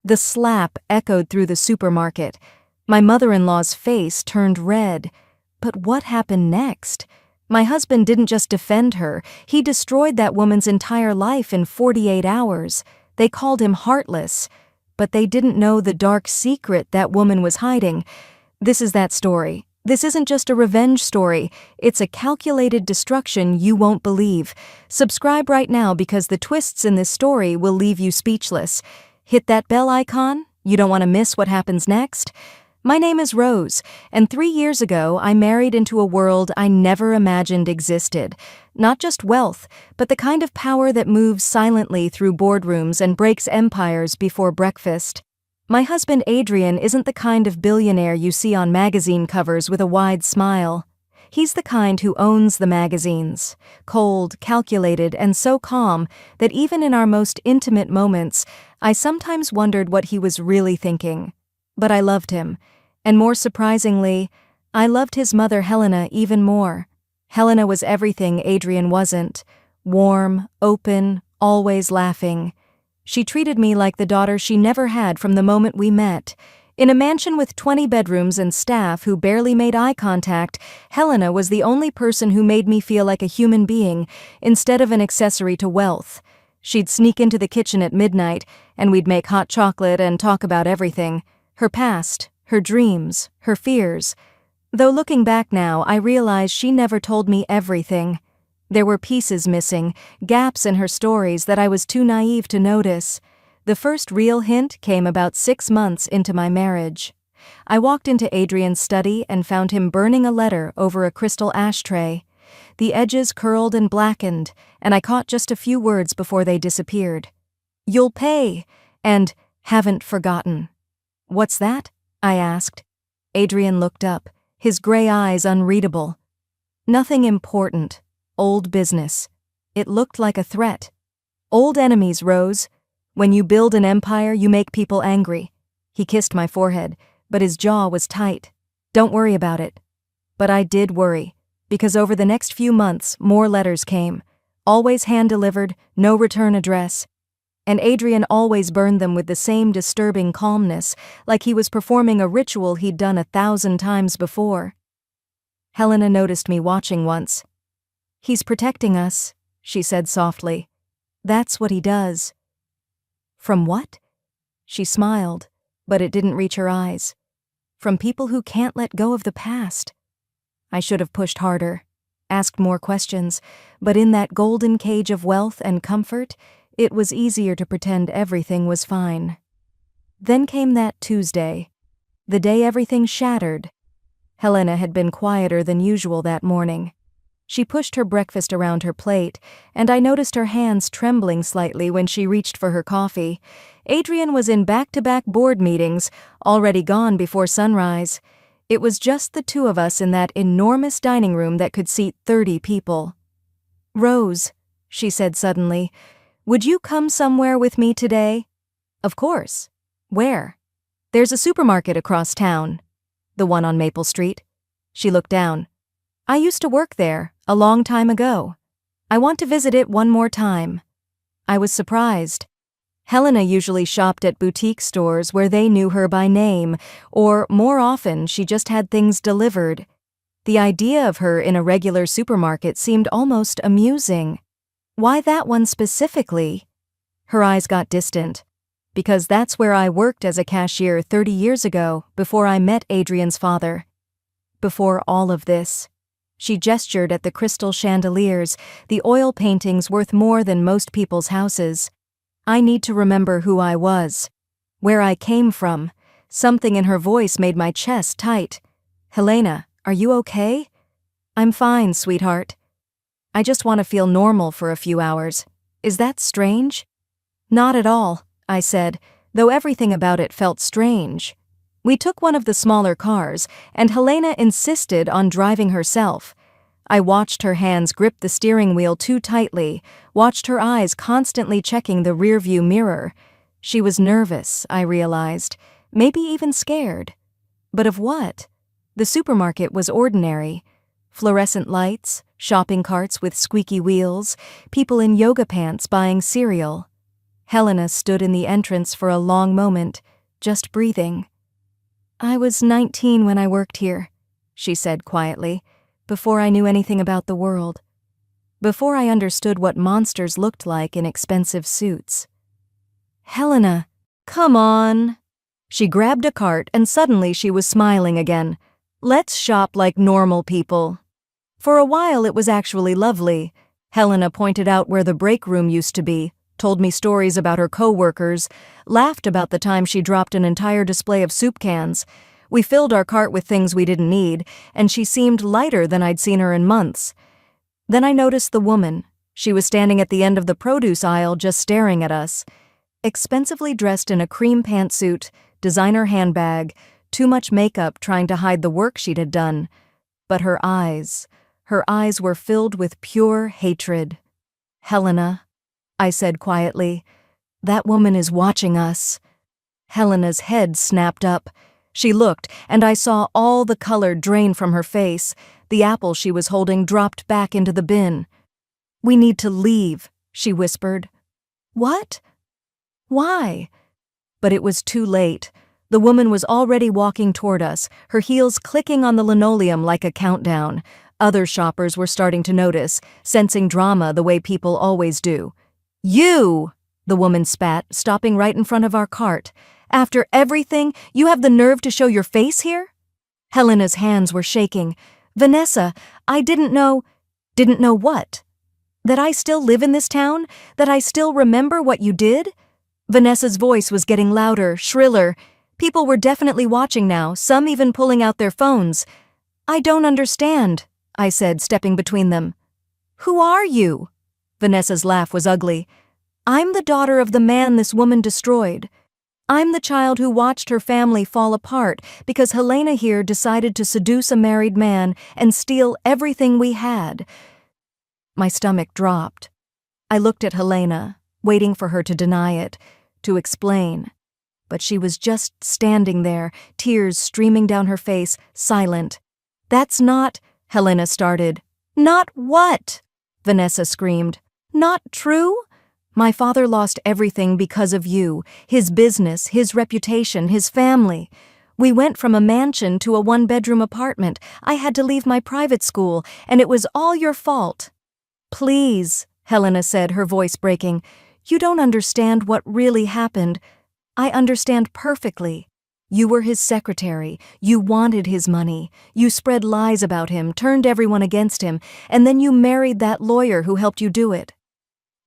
The slap echoed through the supermarket. My mother-in-law's face turned red. But what happened next? My husband didn't just defend her, he destroyed that woman's entire life in 48 hours. They called him heartless. But they didn't know the dark secret that woman was hiding. This is that story. This isn't just a revenge story, it's a calculated destruction you won't believe. Subscribe right now because the twists in this story will leave you speechless. Hit that bell icon, you don't want to miss what happens next. My name is Rose, and 3 years ago I married into a world I never imagined existed. Not just wealth, but the kind of power that moves silently through boardrooms and breaks empires before breakfast. My husband Adrian isn't the kind of billionaire you see on magazine covers with a wide smile. He's the kind who owns the magazines, cold, calculated, and so calm that even in our most intimate moments, I sometimes wondered what he was really thinking. But I loved him, and more surprisingly, I loved his mother Helena even more. Helena was everything Adrian wasn't: warm, open, always laughing. She treated me like the daughter she never had from the moment we met. In a mansion with 20 bedrooms and staff who barely made eye contact, Helena was the only person who made me feel like a human being instead of an accessory to wealth. She'd sneak into the kitchen at midnight, and we'd make hot chocolate and talk about everything: her past, her dreams, her fears. Though looking back now, I realize she never told me everything. There were pieces missing, gaps in her stories that I was too naive to notice. The first real hint came about 6 months into my marriage. I walked into Adrian's study and found him burning a letter over a crystal ashtray. The edges curled and blackened, and I caught just a few words before they disappeared. "You'll pay," and "haven't forgotten." "What's that?" I asked. Adrian looked up, his gray eyes unreadable. "Nothing important. Old business." It looked like a threat. "Old enemies, Rose. When you build an empire, you make people angry." He kissed my forehead, but his jaw was tight. "Don't worry about it." But I did worry, because over the next few months, more letters came. Always hand-delivered, no return address. And Adrian always burned them with the same disturbing calmness, like he was performing a ritual he'd done 1,000 times before. Helena noticed me watching once. "He's protecting us," she said softly. "That's what he does." "From what?" She smiled, but it didn't reach her eyes. "From people who can't let go of the past." I should have pushed harder, asked more questions, but in that golden cage of wealth and comfort, it was easier to pretend everything was fine. Then came that Tuesday, the day everything shattered. Helena had been quieter than usual that morning. She pushed her breakfast around her plate, and I noticed her hands trembling slightly when she reached for her coffee. Adrian was in back-to-back board meetings, already gone before sunrise. It was just the two of us in that enormous dining room that could seat 30 people. "Rose," she said suddenly, "would you come somewhere with me today?" "Of course." "Where?" "There's a supermarket across town." "The one on Maple Street?" She looked down. "I used to work there, a long time ago. I want to visit it one more time." I was surprised. Helena usually shopped at boutique stores where they knew her by name, or more often she just had things delivered. The idea of her in a regular supermarket seemed almost amusing. "Why that one specifically?" Her eyes got distant. "Because that's where I worked as a cashier 30 years ago, before I met Adrian's father. Before all of this." She gestured at the crystal chandeliers, the oil paintings worth more than most people's houses. I need to remember who I was, where I came from. Something in her voice made my chest tight. "Helena, are you okay?" "I'm fine, sweetheart. I just want to feel normal for a few hours. Is that strange?" "Not at all," I said, though everything about it felt strange. We took one of the smaller cars, and Helena insisted on driving herself. I watched her hands grip the steering wheel too tightly, watched her eyes constantly checking the rearview mirror. She was nervous, I realized, maybe even scared. But of what? The supermarket was ordinary. Fluorescent lights, shopping carts with squeaky wheels, people in yoga pants buying cereal. Helena stood in the entrance for a long moment, just breathing. "I was 19 when I worked here," she said quietly, "before I knew anything about the world. Before I understood what monsters looked like in expensive suits." "Helena, come on." She grabbed a cart and suddenly she was smiling again. "Let's shop like normal people." For a while it was actually lovely. Helena pointed out where the break room used to be, told me stories about her co-workers, laughed about the time she dropped an entire display of soup cans. We filled our cart with things we didn't need, and she seemed lighter than I'd seen her in months. Then I noticed the woman. She was standing at the end of the produce aisle just staring at us. Expensively dressed in a cream pantsuit, designer handbag, too much makeup trying to hide the work she'd had done. But her eyes were filled with pure hatred. "Helena," I said quietly, "that woman is watching us." Helena's head snapped up. She looked, and I saw all the color drain from her face. The apple she was holding dropped back into the bin. "We need to leave," she whispered. "What? Why?" But it was too late. The woman was already walking toward us, her heels clicking on the linoleum like a countdown. Other shoppers were starting to notice, sensing drama the way people always do. "You!" the woman spat, stopping right in front of our cart. "After everything, you have the nerve to show your face here?" Helena's hands were shaking. "Vanessa, I didn't know..." "Didn't know what? That I still live in this town? That I still remember what you did?" Vanessa's voice was getting louder, shriller. People were definitely watching now, some even pulling out their phones. "I don't understand," I said, stepping between them. "Who are you?" Vanessa's laugh was ugly. "I'm the daughter of the man this woman destroyed. I'm the child who watched her family fall apart because Helena here decided to seduce a married man and steal everything we had." My stomach dropped. I looked at Helena, waiting for her to deny it, to explain. But she was just standing there, tears streaming down her face, silent. "That's not..." Helena started. "Not what?" Vanessa screamed. "Not true? My father lost everything because of you, his business, his reputation, his family. We went from a mansion to a one-bedroom apartment. I had to leave my private school, and it was all your fault." "Please," Helena said, her voice breaking. "You don't understand what really happened. I understand perfectly. You were his secretary, you wanted his money, you spread lies about him, turned everyone against him, and then you married that lawyer who helped you do it."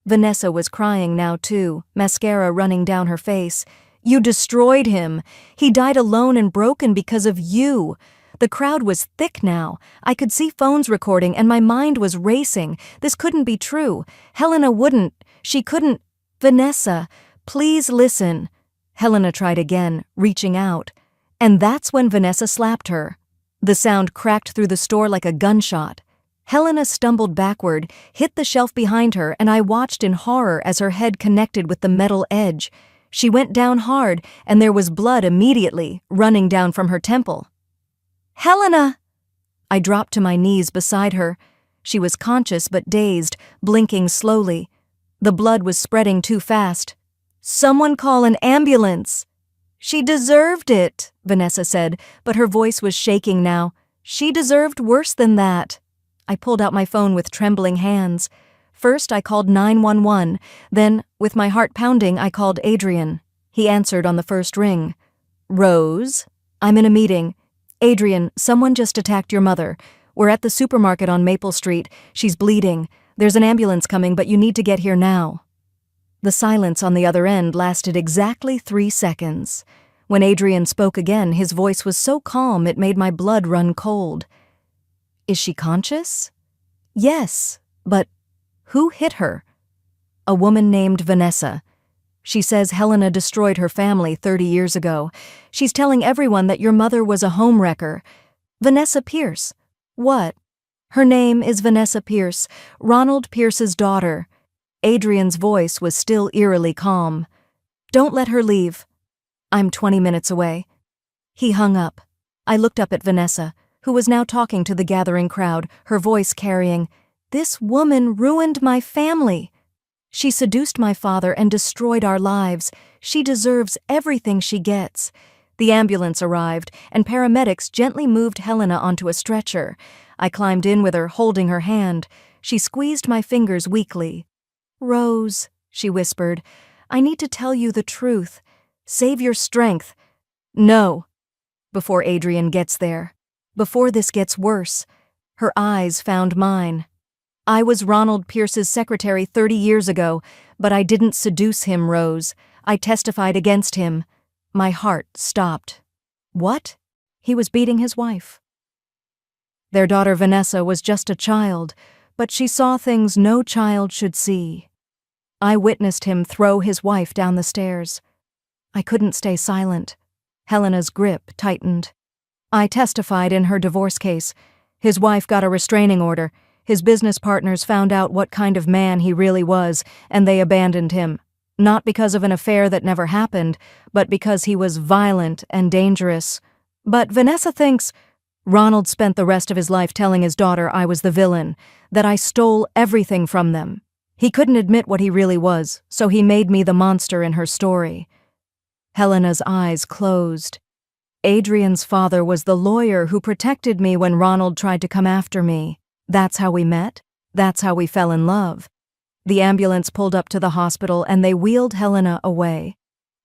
Vanessa was crying now too, mascara running down her face. "You destroyed him. He died alone and broken because of you." The crowd was thick now. I could see phones recording and my mind was racing. This couldn't be true. Helena wouldn't. She couldn't. "Vanessa, please listen." Helena tried again, reaching out. And that's when Vanessa slapped her. The sound cracked through the store like a gunshot. Helena stumbled backward, hit the shelf behind her, and I watched in horror as her head connected with the metal edge. She went down hard, and there was blood immediately, running down from her temple. "Helena!" I dropped to my knees beside her. She was conscious but dazed, blinking slowly. The blood was spreading too fast. "Someone call an ambulance." "She deserved it," Vanessa said, but her voice was shaking now. "She deserved worse than that." I pulled out my phone with trembling hands. First, I called 911. Then, with my heart pounding, I called Adrian. He answered on the first ring. "Rose? I'm in a meeting. Adrian, someone just attacked your mother. We're at the supermarket on Maple Street. She's bleeding. There's an ambulance coming, but you need to get here now." The silence on the other end lasted exactly 3 seconds. When Adrian spoke again, his voice was so calm it made my blood run cold. "Is she conscious?" "Yes, but who hit her?" "A woman named Vanessa. She says Helena destroyed her family 30 years ago. She's telling everyone that your mother was a homewrecker." "Vanessa Pierce." "What?" "Her name is Vanessa Pierce, Ronald Pierce's daughter." Adrian's voice was still eerily calm. "Don't let her leave. I'm 20 minutes away." He hung up. I looked up at Vanessa, who was now talking to the gathering crowd, her voice carrying, "This woman ruined my family." She seduced my father and destroyed our lives. She deserves everything she gets. The ambulance arrived, and paramedics gently moved Helena onto a stretcher. I climbed in with her, holding her hand. She squeezed my fingers weakly. "Rose," she whispered, "I need to tell you the truth. Save your strength." "No." "Before Adrian gets there. Before this gets worse." Her eyes found mine. "I was Ronald Pierce's secretary 30 years ago, but I didn't seduce him, Rose. I testified against him." My heart stopped. "What?" "He was beating his wife." Their daughter Vanessa was just a child, but she saw things no child should see. I witnessed him throw his wife down the stairs. I couldn't stay silent. Helena's grip tightened. I testified in her divorce case. His wife got a restraining order. His business partners found out what kind of man he really was, and they abandoned him. Not because of an affair that never happened, but because he was violent and dangerous. But Vanessa thinks Ronald spent the rest of his life telling his daughter I was the villain, that I stole everything from them. He couldn't admit what he really was, so he made me the monster in her story. Helena's eyes closed. Adrian's father was the lawyer who protected me when Ronald tried to come after me. That's how we met. That's how we fell in love. The ambulance pulled up to the hospital and they wheeled Helena away.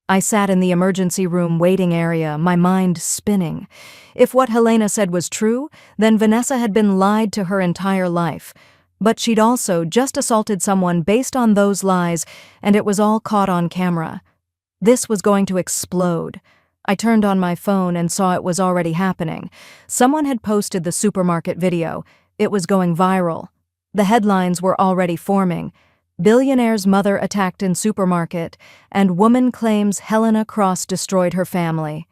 I sat in the emergency room waiting area, my mind spinning. If what Helena said was true, then Vanessa had been lied to her entire life. But she'd also just assaulted someone based on those lies, and it was all caught on camera. This was going to explode. I turned on my phone and saw it was already happening. Someone had posted the supermarket video. It was going viral. The headlines were already forming. Billionaire's mother attacked in supermarket, and woman claims Helena Cross destroyed her family.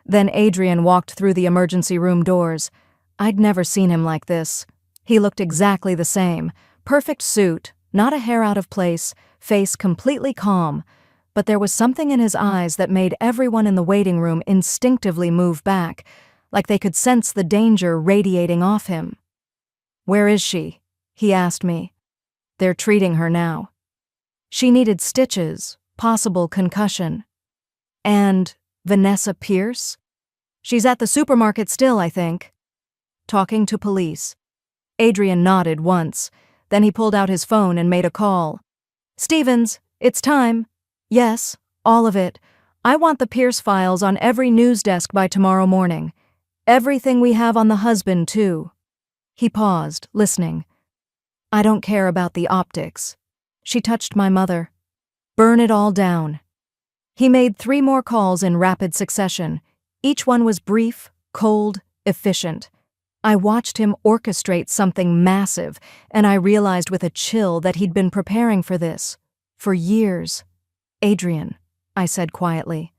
Then Adrian walked through the emergency room doors. I'd never seen him like this. He looked exactly the same. Perfect suit, not a hair out of place, face completely calm. But there was something in his eyes that made everyone in the waiting room instinctively move back, like they could sense the danger radiating off him. "Where is she?" he asked me. "They're treating her now." She needed stitches, possible concussion. "And Vanessa Pierce?" "She's at the supermarket still, I think." "Talking to police." Adrian nodded once. Then he pulled out his phone and made a call. "Stevens, it's time." "Yes, all of it. I want the Pierce files on every news desk by tomorrow morning. Everything we have on the husband, too." He paused, listening. "I don't care about the optics." She touched my mother. "Burn it all down." He made 3 more calls in rapid succession. Each one was brief, cold, efficient. I watched him orchestrate something massive, and I realized with a chill that he'd been preparing for this. For years. "Adrian," I said quietly,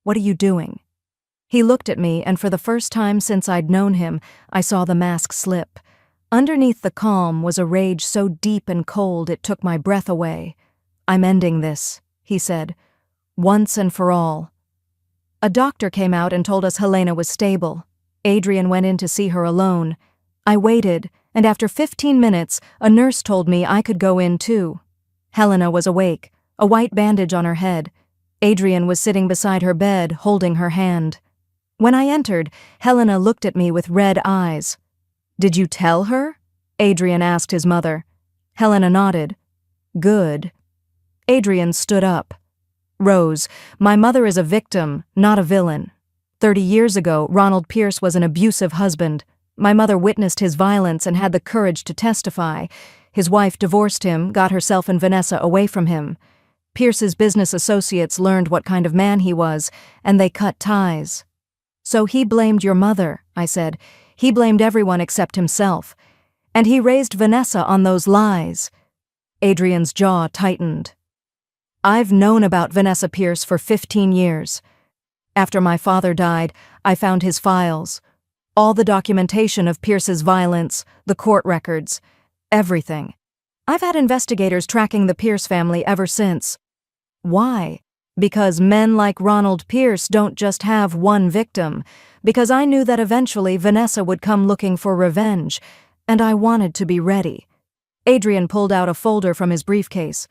"what are you doing?" He looked at me, and for the first time since I'd known him, I saw the mask slip. Underneath the calm was a rage so deep and cold it took my breath away. "I'm ending this," he said, "once and for all." A doctor came out and told us Helena was stable. Adrian went in to see her alone. I waited, and after 15 minutes, a nurse told me I could go in too. Helena was awake, a white bandage on her head. Adrian was sitting beside her bed, holding her hand. When I entered, Helena looked at me with red eyes. "Did you tell her?" Adrian asked his mother. Helena nodded. "Good." Adrian stood up. "Rose, my mother is a victim, not a villain. 30 years ago, Ronald Pierce was an abusive husband. My mother witnessed his violence and had the courage to testify. His wife divorced him, got herself and Vanessa away from him. Pierce's business associates learned what kind of man he was, and they cut ties." "So he blamed your mother," I said. "He blamed everyone except himself. And he raised Vanessa on those lies." Adrian's jaw tightened. "I've known about Vanessa Pierce for 15 years. After my father died, I found his files. All the documentation of Pierce's violence, the court records, everything. I've had investigators tracking the Pierce family ever since." "Why?" "Because men like Ronald Pierce don't just have one victim. Because I knew that eventually Vanessa would come looking for revenge, and I wanted to be ready." Adrian pulled out a folder from his briefcase.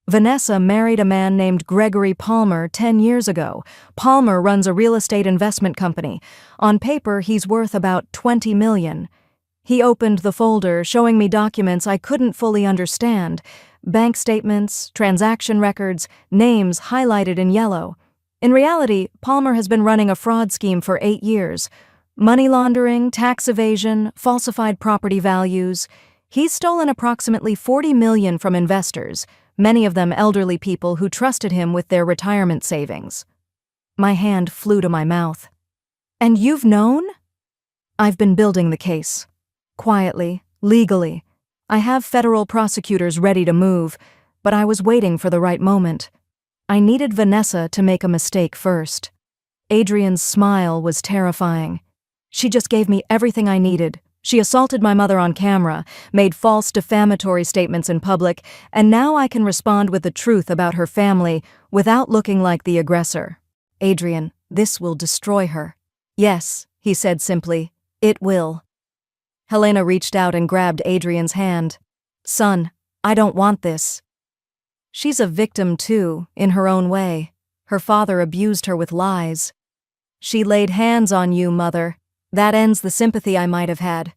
Vanessa married a man named Gregory Palmer 10 years ago. Palmer runs a real estate investment company. On paper, he's worth about $20 million. He opened the folder, showing me documents I couldn't fully understand. Bank statements, transaction records, names highlighted in yellow. In reality, Palmer has been running a fraud scheme for 8 years. Money laundering, tax evasion, falsified property values. He's stolen approximately $40 million from investors, many of them elderly people who trusted him with their retirement savings. My hand flew to my mouth. And you've known? I've been building the case. Quietly, legally. I have federal prosecutors ready to move, but I was waiting for the right moment. I needed Vanessa to make a mistake first. Adrian's smile was terrifying. She just gave me everything I needed. She assaulted my mother on camera, made false defamatory statements in public, and now I can respond with the truth about her family without looking like the aggressor. Adrian, this will destroy her. Yes, he said simply, it will. Helena reached out and grabbed Adrian's hand. Son, I don't want this. She's a victim too, in her own way. Her father abused her with lies. She laid hands on you, Mother. That ends the sympathy I might have had.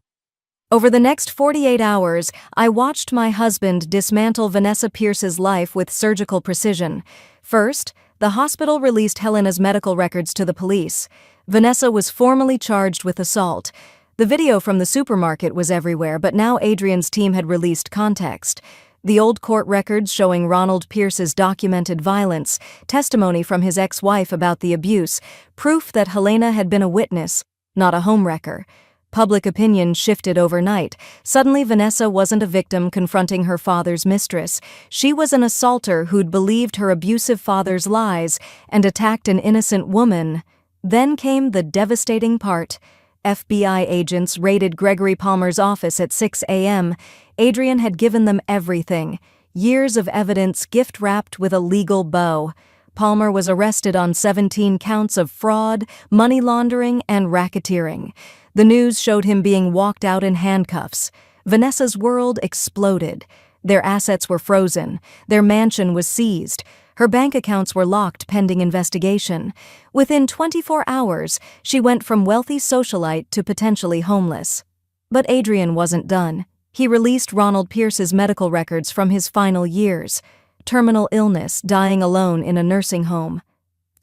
Over the next 48 hours, I watched my husband dismantle Vanessa Pierce's life with surgical precision. First, the hospital released Helena's medical records to the police. Vanessa was formally charged with assault. The video from the supermarket was everywhere, but now Adrian's team had released context. The old court records showing Ronald Pierce's documented violence, testimony from his ex-wife about the abuse, proof that Helena had been a witness, not a homewrecker. Public opinion shifted overnight. Suddenly, Vanessa wasn't a victim confronting her father's mistress. She was an assaulter who'd believed her abusive father's lies and attacked an innocent woman. Then came the devastating part. FBI agents raided Gregory Palmer's office at 6 a.m. Adrian had given them everything. Years of evidence gift-wrapped with a legal bow. Palmer was arrested on 17 counts of fraud, money laundering, and racketeering. The news showed him being walked out in handcuffs. Vanessa's world exploded. Their assets were frozen. Their mansion was seized. Her bank accounts were locked pending investigation. Within 24 hours, she went from wealthy socialite to potentially homeless. But Adrian wasn't done. He released Ronald Pierce's medical records from his final years. Terminal illness, dying alone in a nursing home.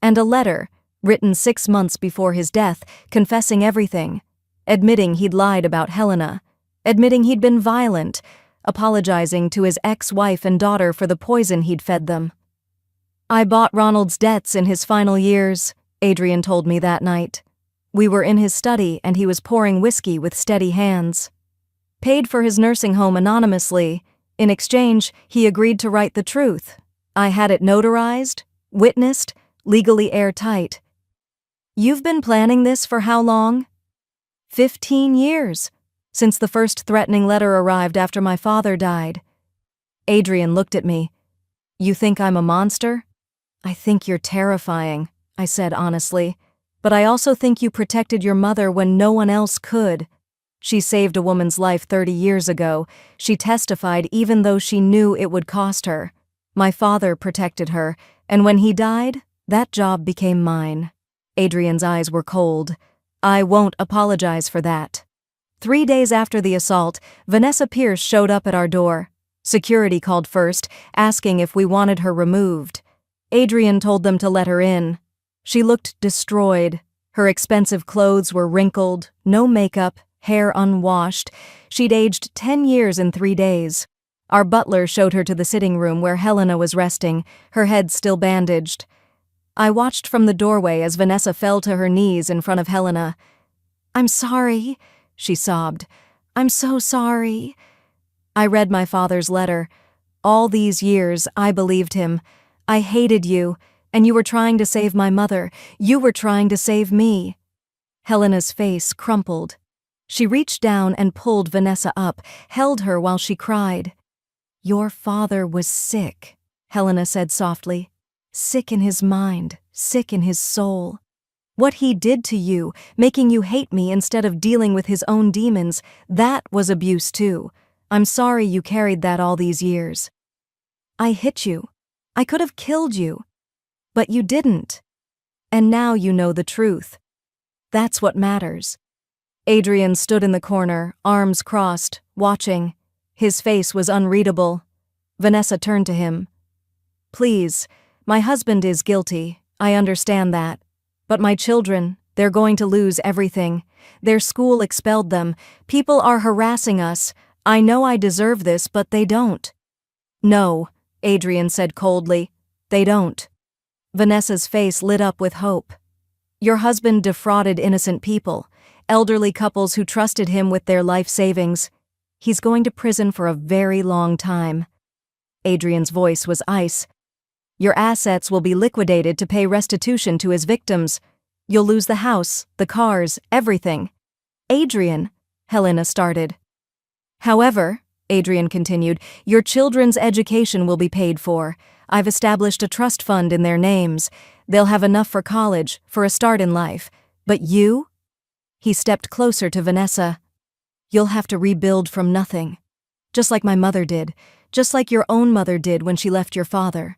And a letter, written 6 months before his death, confessing everything. Admitting he'd lied about Helena. Admitting he'd been violent. Apologizing to his ex-wife and daughter for the poison he'd fed them. I bought Ronald's debts in his final years, Adrian told me that night. We were in his study and he was pouring whiskey with steady hands. Paid for his nursing home anonymously. In exchange, he agreed to write the truth. I had it notarized, witnessed, legally airtight. You've been planning this for how long? 15 years, since the first threatening letter arrived after my father died. Adrian looked at me. You think I'm a monster? I think you're terrifying, I said honestly. But I also think you protected your mother when no one else could. She saved a woman's life 30 years ago. She testified even though she knew it would cost her. My father protected her, and when he died, that job became mine. Adrian's eyes were cold. I won't apologize for that. 3 days after the assault, Vanessa Pierce showed up at our door. Security called first, asking if we wanted her removed. Adrian told them to let her in. She looked destroyed. Her expensive clothes were wrinkled, no makeup, hair unwashed. She'd aged 10 years in 3 days. Our butler showed her to the sitting room where Helena was resting, her head still bandaged. I watched from the doorway as Vanessa fell to her knees in front of Helena. I'm sorry, she sobbed. I'm so sorry. I read my father's letter. All these years, I believed him. I hated you, and you were trying to save my mother. You were trying to save me. Helena's face crumpled. She reached down and pulled Vanessa up, held her while she cried. Your father was sick, Helena said softly. Sick in his mind, sick in his soul. What he did to you, making you hate me instead of dealing with his own demons, that was abuse too. I'm sorry you carried that all these years. I hit you, I could have killed you. But you didn't. And now you know the truth. That's what matters. Adrian stood in the corner, arms crossed, watching. His face was unreadable. Vanessa turned to him. Please, my husband is guilty. I understand that. But my children, they're going to lose everything. Their school expelled them. People are harassing us. I know I deserve this, but they don't. No, Adrian said coldly. They don't. Vanessa's face lit up with hope. Your husband defrauded innocent people, elderly couples who trusted him with their life savings. He's going to prison for a very long time. Adrian's voice was ice. Your assets will be liquidated to pay restitution to his victims. You'll lose the house, the cars, everything. Adrian, Helena started. However, Adrian continued, your children's education will be paid for. I've established a trust fund in their names. They'll have enough for college, for a start in life. But you? He stepped closer to Vanessa. You'll have to rebuild from nothing. Just like my mother did. Just like your own mother did when she left your father.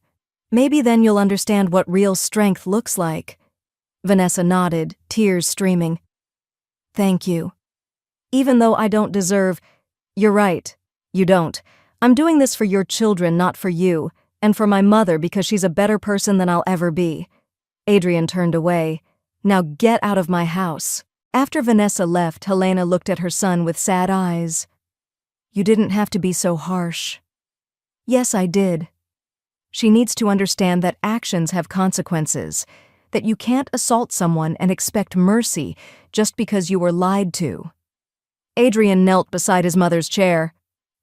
Maybe then you'll understand what real strength looks like. Vanessa nodded, tears streaming. Thank you. Even though I don't deserve... You're right. You don't. I'm doing this for your children, not for you, and for my mother because she's a better person than I'll ever be. Adrian turned away. Now get out of my house. After Vanessa left, Helena looked at her son with sad eyes. You didn't have to be so harsh. Yes, I did. She needs to understand that actions have consequences, that you can't assault someone and expect mercy just because you were lied to. Adrian knelt beside his mother's chair.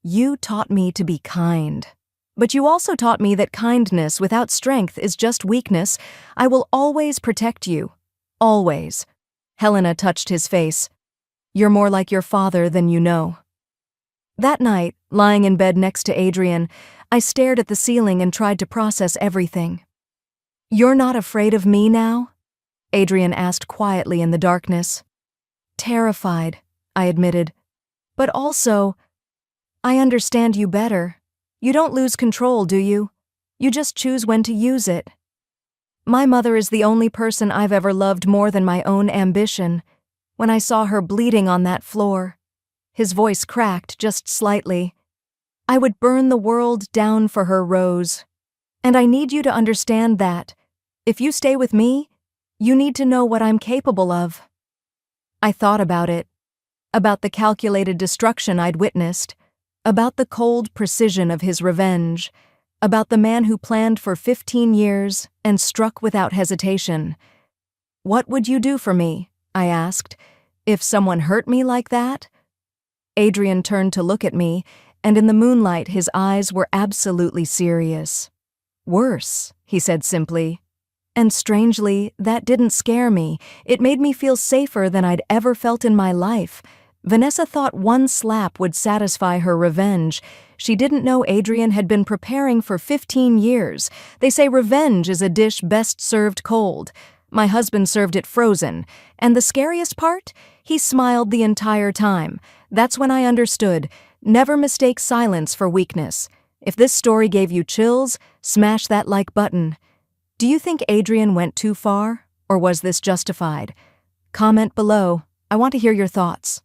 You taught me to be kind. But you also taught me that kindness without strength is just weakness. I will always protect you. Always. Helena touched his face. You're more like your father than you know. That night, lying in bed next to Adrian, I stared at the ceiling and tried to process everything. You're not afraid of me now? Adrian asked quietly in the darkness. Terrified, I admitted. But also, I understand you better. You don't lose control, do you? You just choose when to use it. My mother is the only person I've ever loved more than my own ambition. When I saw her bleeding on that floor, his voice cracked just slightly. I would burn the world down for her, Rose. And I need you to understand that. If you stay with me, you need to know what I'm capable of. I thought about it. About the calculated destruction I'd witnessed. About the cold precision of his revenge. About the man who planned for 15 years and struck without hesitation. What would you do for me, I asked, if someone hurt me like that? Adrian turned to look at me, and in the moonlight his eyes were absolutely serious. Worse, he said simply. And strangely, that didn't scare me. It made me feel safer than I'd ever felt in my life. Vanessa thought one slap would satisfy her revenge. She didn't know Adrian had been preparing for 15 years. They say revenge is a dish best served cold. My husband served it frozen. And the scariest part? He smiled the entire time. That's when I understood. Never mistake silence for weakness. If this story gave you chills, smash that like button. Do you think Adrian went too far, or was this justified? Comment below. I want to hear your thoughts.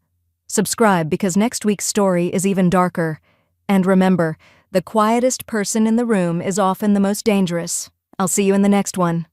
Subscribe because next week's story is even darker. And remember, the quietest person in the room is often the most dangerous. I'll see you in the next one.